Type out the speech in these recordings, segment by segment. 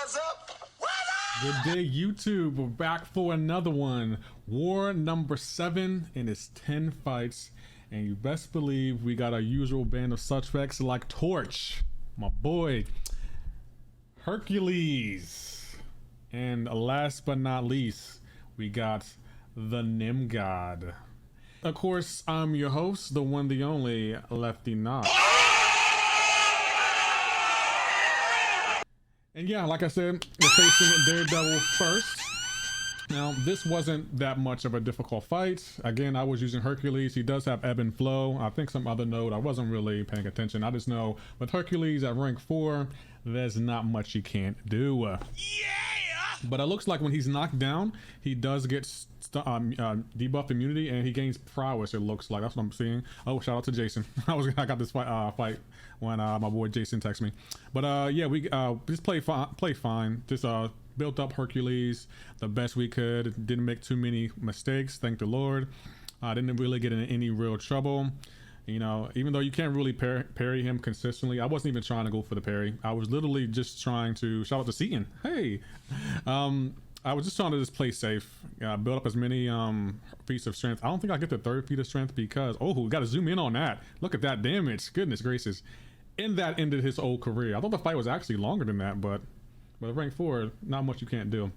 What's up? Good day, YouTube. We're back for another one. War number 7, and it's 10 fights. And you best believe we got our usual band of suspects like Torch, my boy, Hercules, and last but not least, we got the Nim God. Of course, I'm your host, the one, the only, Lefty Knox. And yeah, like I said, we're facing Daredevil first. Now, this wasn't that much of a difficult fight. Again, I was using Hercules. He does have ebb and flow. I think some other node, I wasn't really paying attention. I just know with Hercules at rank 4, there's not much he can't do. Yeah! But it looks like when he's knocked down, he does get debuff immunity and he gains prowess, it looks like. That's what I'm seeing. Oh, shout out to Jason. I got this fight when my boy Jason texted me. But yeah, we just play fine. Just built up Hercules the best we could. Didn't make too many mistakes, thank the Lord. Didn't really get in any real trouble. You know, even though you can't really parry him consistently, I wasn't even trying to go for the parry. I was literally just trying to, shout out to Seaton, hey. I was just trying to just play safe, build up as many feats of strength. I don't think I get the 3rd feat of strength because, oh, we got to zoom in on that. Look at that damage, goodness gracious. And that ended his old career. I thought the fight was actually longer than that, but rank 4, not much you can't do.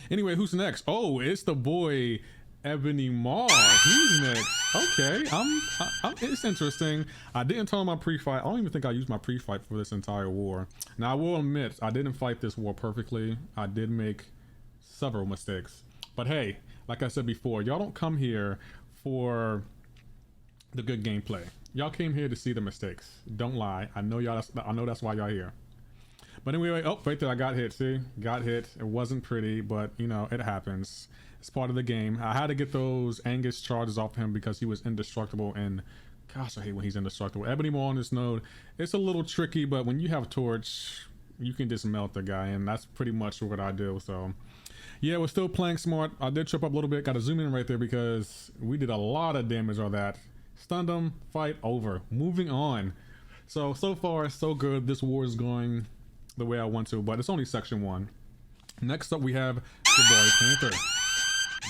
Anyway, who's next? Oh, it's the boy Ebony Maw. He's next. Okay, it's interesting. I didn't tell him my pre-fight. I don't even think I used my pre-fight for this entire war. Now I will admit I didn't fight this war perfectly. I did make several mistakes, but hey, like I said before, y'all don't come here for the good gameplay. Y'all came here to see the mistakes. Don't lie. I know y'all. I know that's why y'all here. But anyway, oh, right there, I got hit. See, got hit. It wasn't pretty, but you know, it happens. It's part of the game. I had to get those Angus charges off him because he was indestructible, and gosh, I hate when he's indestructible. Ebony Maw on this node, it's a little tricky, but when you have Torch, you can just melt the guy, and that's pretty much what I do. So yeah, we're still playing smart. I did trip up a little bit. Got to zoom in right there because we did a lot of damage on that. Stunned him, fight over. Moving on. So far, so good. This war is going the way I want to, but it's only section 1. Next up, we have the boy Panther.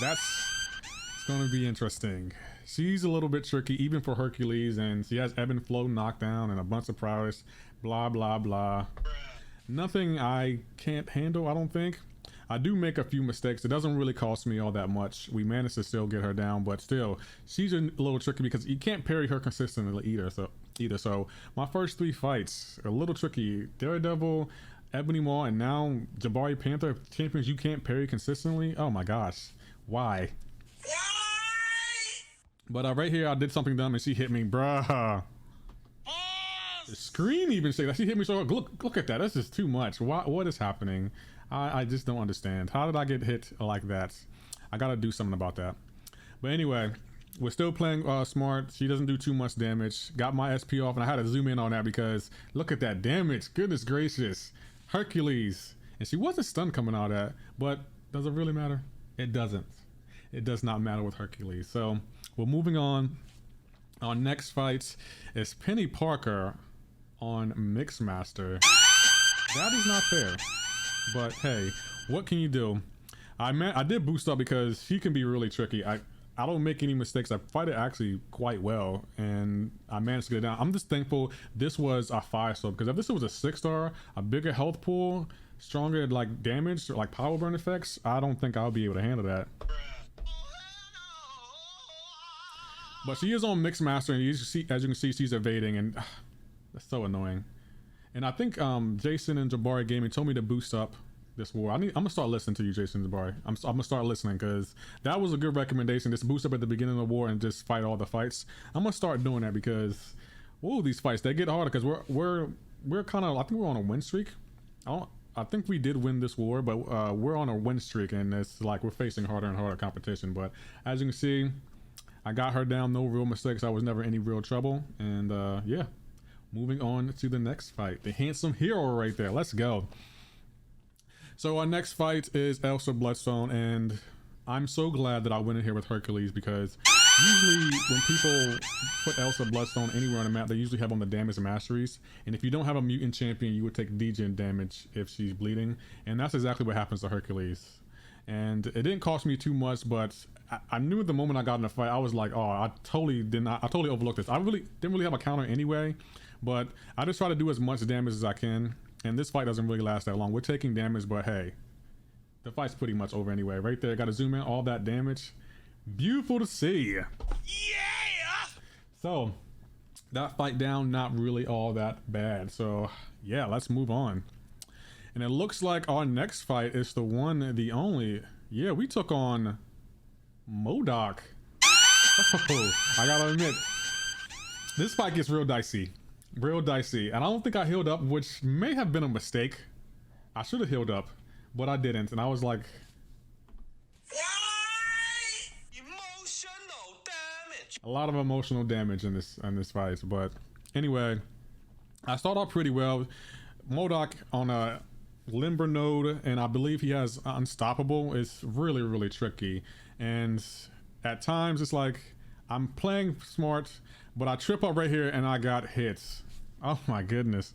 It's going to be interesting. She's a little bit tricky, even for Hercules, and she has ebb and flow knockdown and a bunch of prowess, blah, blah, blah. Nothing I can't handle, I don't think. I do make a few mistakes. It doesn't really cost me all that much. We managed to still get her down, but still, she's a little tricky because you can't parry her consistently either. So my first 3 fights, a little tricky. Daredevil, Ebony Maw, and now Jabari Panther, champions you can't parry consistently. Oh my gosh. Why? But right here, I did something dumb and she hit me, bruh. The screen even said that she hit me so hard. Look at that. That's just too much. What is happening? I just don't understand. How did I get hit like that? I gotta do something about that. But anyway, we're still playing smart. She doesn't do too much damage. Got my SP off, and I had to zoom in on that because look at that damage. Goodness gracious. Hercules. And she wasn't stunned coming out of that, but does it really matter? It doesn't. It does not matter with Hercules. So we're moving on. Our next fight is Penny Parker on Mixmaster. That is not fair. But hey, what can you do? I did boost up because she can be really tricky. I don't make any mistakes. I fight it actually quite well, and I managed to get it down. I'm just thankful this was a 5-star, because if this was a 6-star, a bigger health pool, stronger like damage or like power burn effects, I don't think I'll be able to handle that. But she is on Mixmaster, and as you can see, she's evading, and that's so annoying. And I think Jason and Jabari Gaming told me to boost up this war. I'm gonna start listening to you, Jason and Jabari. I'm gonna start listening because that was a good recommendation. Just boost up at the beginning of the war and just fight all the fights. I'm gonna start doing that because, whoa, these fights, they get harder because we're kind of, I think we're on a win streak. I think we did win this war, but we're on a win streak, and it's like we're facing harder and harder competition. But as you can see, I got her down, no real mistakes. I was never any real trouble, and yeah. Moving on to the next fight, the handsome hero right there. Let's go. So our next fight is Elsa Bloodstone, and I'm so glad that I went in here with Hercules because Usually when people put Elsa Bloodstone anywhere on the map, they usually have on the damage masteries. And if you don't have a mutant champion, you would take degen damage if she's bleeding. And that's exactly what happens to Hercules. And it didn't cost me too much, but I knew the moment I got in the fight, I was like, oh, I totally overlooked this. I really didn't really have a counter anyway, but I just try to do as much damage as I can. And this fight doesn't really last that long. We're taking damage, but hey, the fight's pretty much over anyway. Right there, got to zoom in, all that damage. Beautiful to see. Yeah. So that fight down, not really all that bad. So yeah, let's move on. And it looks like our next fight is the one, the only. Yeah, we took on MODOK. Oh, I gotta admit, this fight gets real dicey. Real dicey. And I don't think I healed up, which may have been a mistake. I should have healed up, but I didn't. And I was like, a lot of emotional damage in this fight. But anyway, I start off pretty well. MODOK on a limber node, and I believe he has unstoppable. It's really, really tricky. And at times it's like I'm playing smart, but I trip up right here and I got hits. Oh my goodness.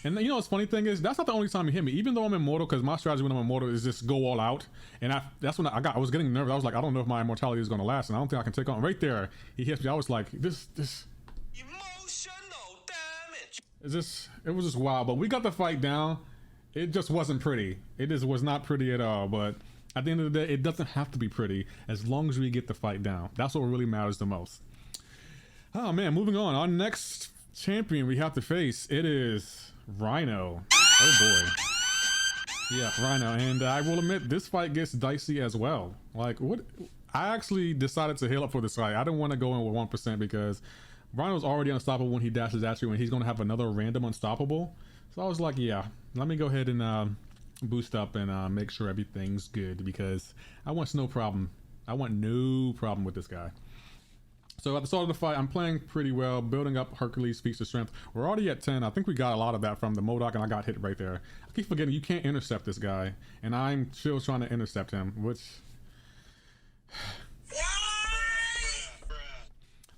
And you know what's funny thing is, that's not the only time he hit me. Even though I'm immortal, because my strategy when I'm immortal is just go all out. And that's when I was getting nervous. I was like, I don't know if my immortality is going to last, and I don't think I can take on. Right there, he hits me. I was like, this emotional damage. It was just wild. But we got the fight down. It just wasn't pretty. It just was not pretty at all. But at the end of the day, it doesn't have to be pretty as long as we get the fight down. That's what really matters the most. Oh man, moving on. Our next champion we have to face, it is Rhino. Oh boy. Yeah, Rhino. And I will admit, this fight gets dicey as well. Like, what? I actually decided to heal up for this fight. I didn't want to go in with 1% because Rhino's already unstoppable when he dashes at you, and he's going to have another random unstoppable. So I was like, yeah, let me go ahead and boost up and make sure everything's good, because I want no problem. I want no problem with this guy. So at the start of the fight, I'm playing pretty well, building up Hercules feats of strength. We're already at 10. I think we got a lot of that from the MODOK, and I got hit right there. I keep forgetting you can't intercept this guy, and I'm still trying to intercept him, which...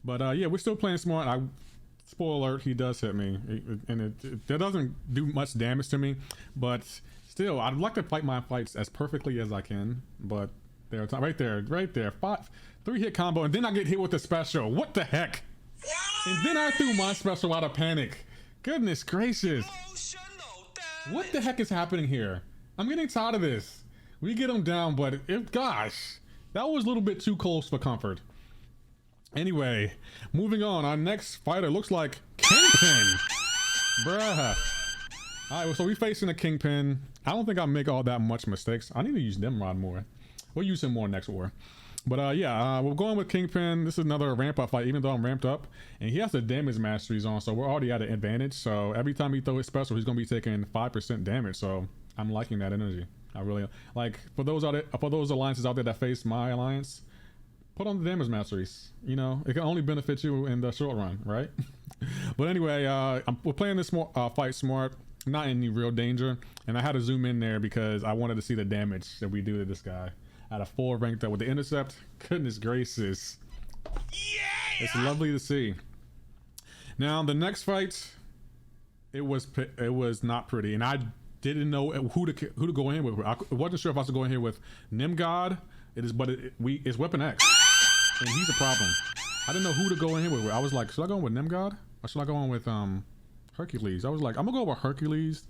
But yeah, we're still playing smart. Spoiler alert, he does hit me, and that doesn't do much damage to me, but still, I'd like to fight my fights as perfectly as I can. But there, right there, 3-hit combo, and then I get hit with the special. What the heck? And then I threw my special out of panic. Goodness gracious. What the heck is happening here? I'm getting tired of this. We get him down, but gosh, that was a little bit too close for comfort. Anyway, moving on. Our next fighter looks like Kingpin. Bruh. Alright, so we're facing a Kingpin. I don't think I'll make all that much mistakes. I need to use Nimrod more. We'll use him more next war. But yeah, we're going with Kingpin. This is another ramp up fight, even though I'm ramped up. And he has the damage masteries on, so we're already at an advantage. So every time he throws his special, he's going to be taking 5% damage. So I'm liking that energy. I really like. For those alliances out there that face my alliance, put on the damage masteries. You know, it can only benefit you in the short run, right? But anyway, we're playing this fight smart, not in any real danger. And I had to zoom in there because I wanted to see the damage that we do to this guy. At a 4 ranked up with the intercept. Goodness gracious. Yeah! It's lovely to see. Now the next fight, it was not pretty, and I didn't know who to go in with. I wasn't sure if I was going here with Nimgod. It's Weapon X, and he's a problem. I didn't know who to go in here with. I was like, should I go in with Nimgod or should I go in with Hercules? I was like, I'm gonna go with Hercules.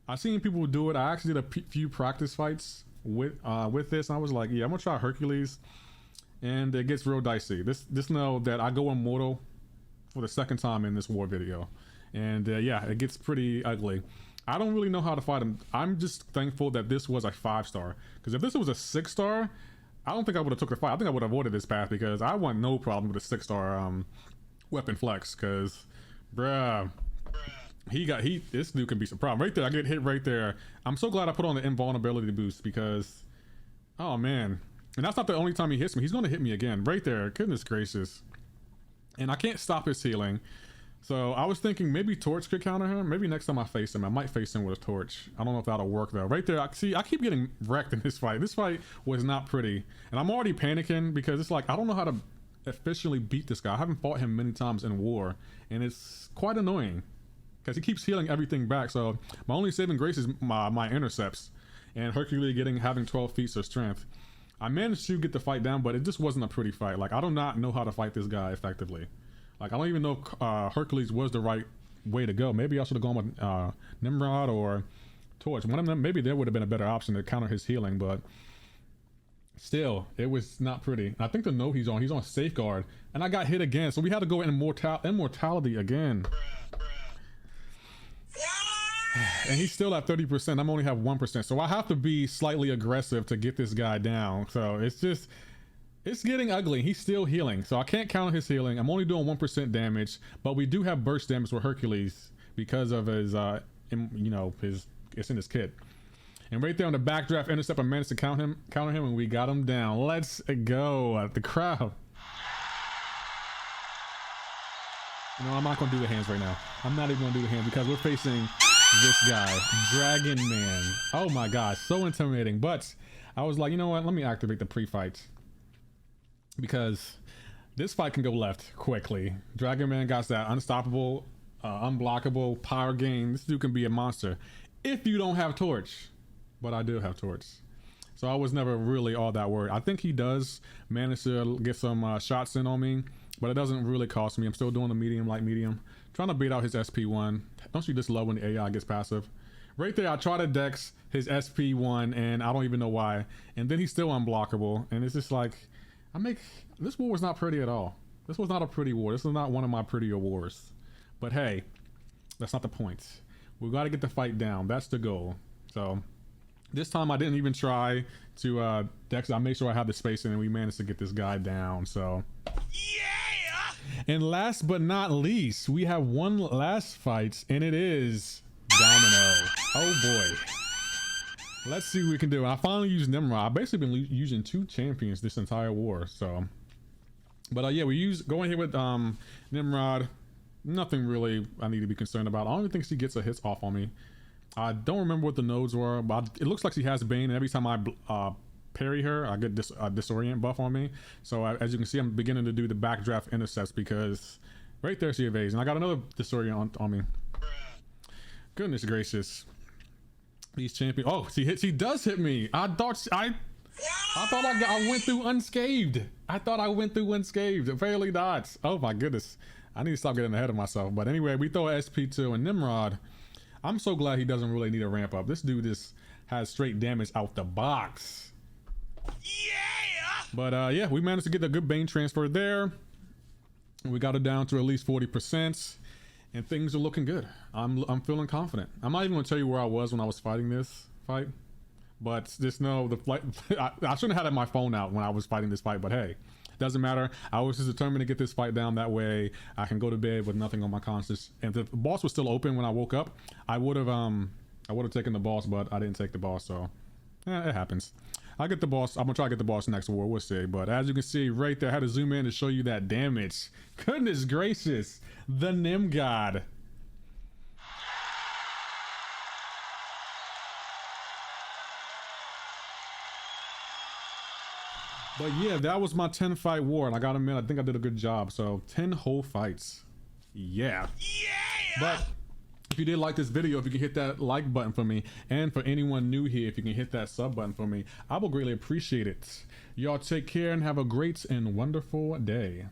I seen people do it. I actually did a few practice fights with this, and I was like, yeah, I'm gonna try Hercules, and it gets real dicey. This know that I go immortal for the second time in this war video, and yeah, it gets pretty ugly. I don't really know how to fight him. I'm just thankful that this was a 5-star, because if this was a 6-star, I don't think I would have took the fight. I think I would have avoided this path, because I want no problem with a 6-star weapon flex, because bruh, this dude can be some problem. Right there, I get hit right there. I'm so glad I put on the invulnerability boost, because oh man, and that's not the only time he hits me. He's going to hit me again right there. Goodness gracious. And I can't stop his healing, So I was thinking maybe Torch could counter him. Maybe next time I face him, I might face him with a Torch. I don't know if that'll work though. Right there, I keep getting wrecked in this fight. This fight was not pretty. And I'm already panicking because it's like, I don't know how to efficiently beat this guy. I haven't fought him many times in war. And it's quite annoying because he keeps healing everything back. So my only saving grace is my intercepts. And Hercules having 12 feats of strength. I managed to get the fight down, but it just wasn't a pretty fight. Like, I do not know how to fight this guy effectively. Like, I don't even know if Hercules was the right way to go. Maybe I should have gone with Nimrod or Torch. One of them, maybe there would have been a better option to counter his healing, but still, it was not pretty. I think the note he's on Safeguard, and I got hit again, so we had to go in Immortality again. And he's still at 30%. I'm only have 1%, so I have to be slightly aggressive to get this guy down. So it's just... it's getting ugly. He's still healing, so I can't count his healing. I'm only doing 1% damage, but we do have burst damage with Hercules because of his, you know, it's in his kit. And right there on the backdraft intercept, I managed to counter him, and we got him down. Let's go. The crowd. You know, I'm not gonna do the hands right now. I'm not even gonna do the hands because we're facing this guy, Dragon Man. Oh my gosh, so intimidating. But I was like, you know what? Let me activate the pre-fight, because this fight can go left quickly. Dragon Man got that unstoppable, unblockable power gain. This dude can be a monster if you don't have Torch, but I do have Torch, so I was never really all that worried. I think he does manage to get some shots in on me, but it doesn't really cost me. I'm still doing the medium, light medium, trying to beat out his SP1. Don't you just love when the AI gets passive? Right there, I try to dex his SP1 and I don't even know why, and then he's still unblockable, and it's just like, this war was not pretty at all. This was not a pretty war. This is not one of my prettier wars. But hey, that's not the point. We got to get the fight down. That's the goal. So this time I didn't even try to dex. I made sure I had the spacing, and we managed to get this guy down. So yeah. And last but not least, we have one last fight, and it is Domino. Oh boy. Let's see what we can do. I finally used Nimrod. I've basically been using 2 champions this entire war, so. But yeah, going here with Nimrod. Nothing really I need to be concerned about. I don't even think she gets a hit off on me. I don't remember what the nodes were, but it looks like she has Bane, and every time I parry her, I get this disorient buff on me. So as you can see, I'm beginning to do the backdraft intercepts because right there she evades, and I got another disorient on me. Goodness gracious. These champions. Oh, she does hit me. I thought I went through unscathed. I thought I went through unscathed. Apparently not. Oh my goodness. I need to stop getting ahead of myself. But anyway, we throw a SP2, and Nimrod, I'm so glad he doesn't really need a ramp up. This dude just has straight damage out the box. Yeah. But yeah, we managed to get a good Bane transfer there. We got it down to at least 40%. And things are looking good. I'm feeling confident. I'm not even gonna tell you where I was when I was fighting this fight, but just know the flight. I shouldn't have had my phone out when I was fighting this fight, but hey, doesn't matter. I was just determined to get this fight down. That way I can go to bed with nothing on my conscience. And if the boss was still open when I woke up, I would have taken the boss, but I didn't take the boss, so it happens. I'll get the boss. I'm gonna try to get the boss next war, we'll see. But as you can see right there, I had to zoom in to show you that damage. Goodness gracious, the Nim God. But yeah, that was my 10 fight war, and I gotta admit, I think I did a good job. So 10 whole fights. Yeah. But if you did like this video, if you can hit that like button for me, and for anyone new here, if you can hit that sub button for me, I will greatly appreciate it. Y'all take care and have a great and wonderful day.